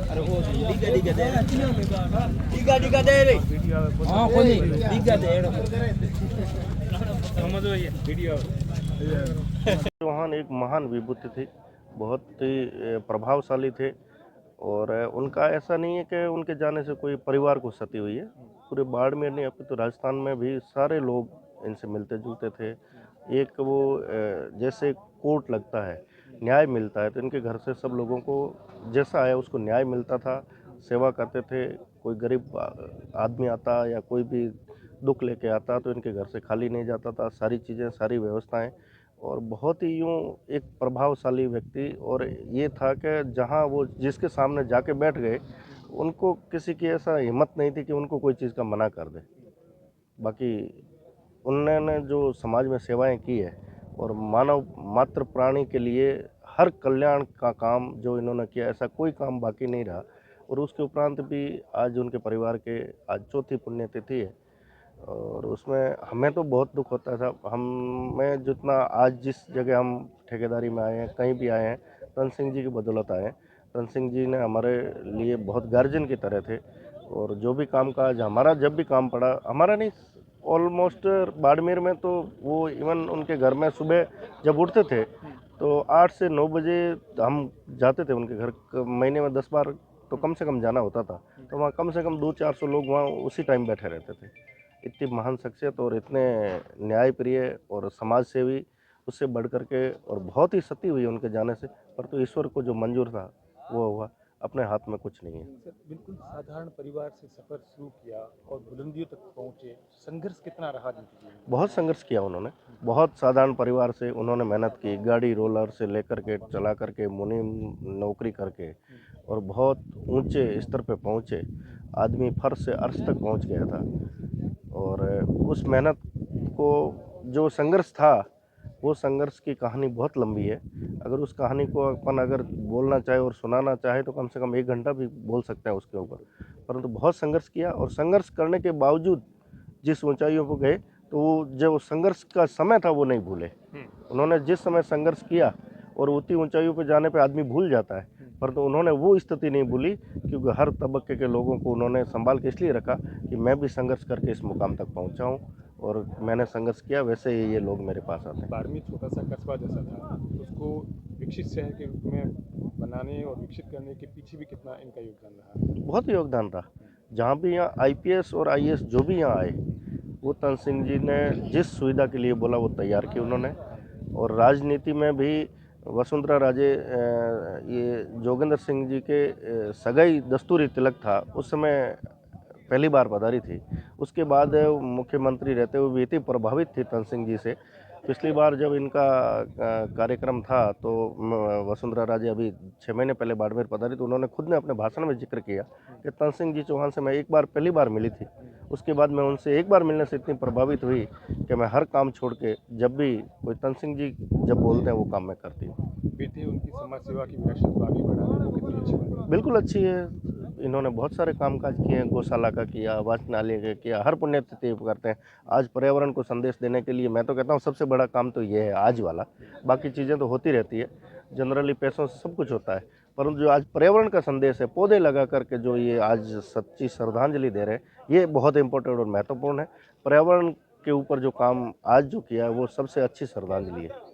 अरे वो डिगा दे रे हां खोली डिगा दे समझो ये वीडियो। चौहान एक महान विभूति थी, बहुत ही प्रभावशाली थे और उनका ऐसा नहीं है कि उनके जाने से कोई परिवार को क्षति हुई है। पूरे बाड़मेर नहीं अपितु राजस्थान में भी सारे लोग इनसे मिलते जुलते थे। एक वो जैसे कोर्ट लगता है, न्याय मिलता है, तो इनके घर से सब लोगों को जैसा आया उसको न्याय मिलता था, सेवा करते थे। कोई गरीब आदमी आता या कोई भी दुख लेके आता तो इनके घर से खाली नहीं जाता था। सारी चीज़ें, सारी व्यवस्थाएं, और बहुत ही यूँ एक प्रभावशाली व्यक्ति। और ये था कि जहाँ वो जिसके सामने जाके बैठ गए, उनको किसी की ऐसा हिम्मत नहीं थी कि उनको कोई चीज़ का मना कर दे। बाकी उन्होंने जो समाज में सेवाएं की है और मानव मात्र प्राणी के लिए हर कल्याण का काम जो इन्होंने किया, ऐसा कोई काम बाकी नहीं रहा। और उसके उपरांत भी आज उनके परिवार के आज चौथी पुण्यतिथि है और उसमें हमें तो बहुत दुख होता है साहब। हमें जितना आज जिस जगह हम ठेकेदारी में आए हैं, कहीं भी आए हैं, तन सिंह जी की बदौलत आए हैं। तन सिंह जी ने हमारे लिए बहुत गार्जियन की तरह थे और जो भी काम काज हमारा जब भी काम पड़ा, हमारा नहीं ऑलमोस्ट बाड़मेर में, तो वो इवन उनके घर में सुबह जब उठते थे तो 8 से 9 बजे हम जाते थे उनके घर। महीने में 10 बार तो कम से कम जाना होता था, तो वहाँ कम से कम 200-400 लोग वहाँ उसी टाइम बैठे रहते थे। इतनी महान शख्सियत और इतने न्यायप्रिय और समाज सेवी, उससे बढ़ कर के, और बहुत ही सती हुई उनके जाने से, पर तो ईश्वर को जो मंजूर था वो हुआ। अपने हाथ में कुछ नहीं है। सर, बिल्कुल साधारण परिवार से सफ़र शुरू किया और बुलंदियों तक पहुँचे, संघर्ष कितना रहा जिनके लिए? बहुत संघर्ष किया उन्होंने, बहुत साधारण परिवार से उन्होंने मेहनत की, गाड़ी रोलर से लेकर के चला करके, मुनीम नौकरी करके, और बहुत ऊंचे स्तर पे पहुँचे। आदमी फर्श से अर्श तक पहुँच गया था। और उस मेहनत को, जो संघर्ष था, वो संघर्ष की कहानी बहुत लंबी है। अगर उस कहानी को अपन अगर बोलना चाहे और सुनाना चाहे तो कम से कम 1 घंटा भी बोल सकते हैं उसके ऊपर। परंतु बहुत संघर्ष किया और संघर्ष करने के बावजूद जिस ऊंचाइयों पर गए, तो वो जो संघर्ष का समय था वो नहीं भूले। उन्होंने जिस समय संघर्ष किया, और उतनी ऊंचाइयों पर जाने पे आदमी भूल जाता है, परंतु उन्होंने वो स्थिति नहीं भूली, क्योंकि हर तबके के लोगों को उन्होंने संभाल के इसलिए रखा कि मैं भी संघर्ष करके इस मुकाम तक पहुंचा हूँ और मैंने संघर्ष किया, वैसे ही ये लोग मेरे पास आते हैं। बाड़मेर छोटा सा कस्बा जैसा था, उसको विकसित शहर के रूप में बनाने और विकसित करने के पीछे भी कितना इनका योगदान रहा? बहुत योगदान रहा। जहाँ भी यहाँ आईपीएस और आईएएस जो भी यहाँ आए, वो तन सिंह जी ने जिस सुविधा के लिए बोला वो तैयार की उन्होंने। और राजनीति में भी वसुंधरा राजे, ये जोगेंद्र सिंह जी के सगाई दस्तूरी तिलक था, उस समय पहली बार पधारी थी। उसके बाद मुख्यमंत्री रहते हुए भी इतनी प्रभावित थी तन सिंह जी से। पिछली बार जब इनका कार्यक्रम था तो वसुंधरा राजे अभी 6 महीने पहले बाड़मेर पधारी, तो उन्होंने खुद ने अपने भाषण में जिक्र किया कि तन सिंह जी चौहान से मैं एक बार पहली बार मिली थी। उसके बाद मैं उनसे एक बार मिलने से इतनी प्रभावित हुई कि मैं हर काम छोड़ के, जब भी कोई तन सिंह जी जब बोलते हैं वो काम मैं करती हूँ। बेटे उनकी समाज सेवा की विरासत को आगे बढ़ा रहे हैं, वो कितनी अच्छी बात है। बिल्कुल अच्छी है। इन्होंने बहुत सारे कामकाज किए हैं, गौशाला का किया, वाचनालय का किया, हर पुण्यतिथि करते हैं। आज पर्यावरण को संदेश देने के लिए मैं तो कहता हूँ सबसे बड़ा काम तो ये है आज वाला। बाकी चीज़ें तो होती रहती है, जनरली पैसों से सब कुछ होता है, परंतु जो आज पर्यावरण का संदेश है, पौधे लगा करके जो ये आज सच्ची श्रद्धांजलि दे रहे हैं, ये बहुत इंपॉर्टेंट और महत्वपूर्ण है। पर्यावरण के ऊपर जो काम आज जो किया है वो सबसे अच्छी श्रद्धांजलि है।